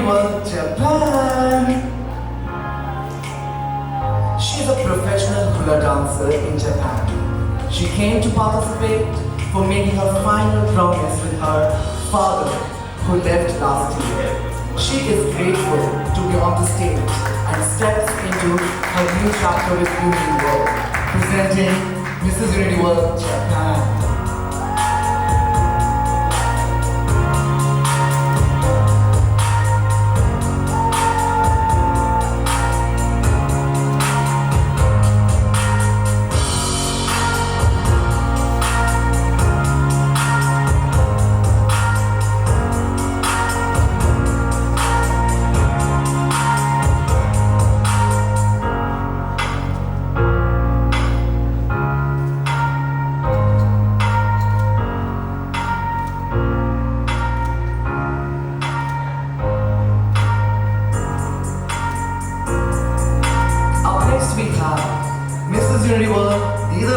World, Japan. She's a professional hula dancer in Japan. She came to participate for making her final promise with her father, who left last year. She is grateful to be on the stage and steps into her new chapter with Beauty World, presenting Mrs. Unity World, Japan. We have Mrs. Unity World,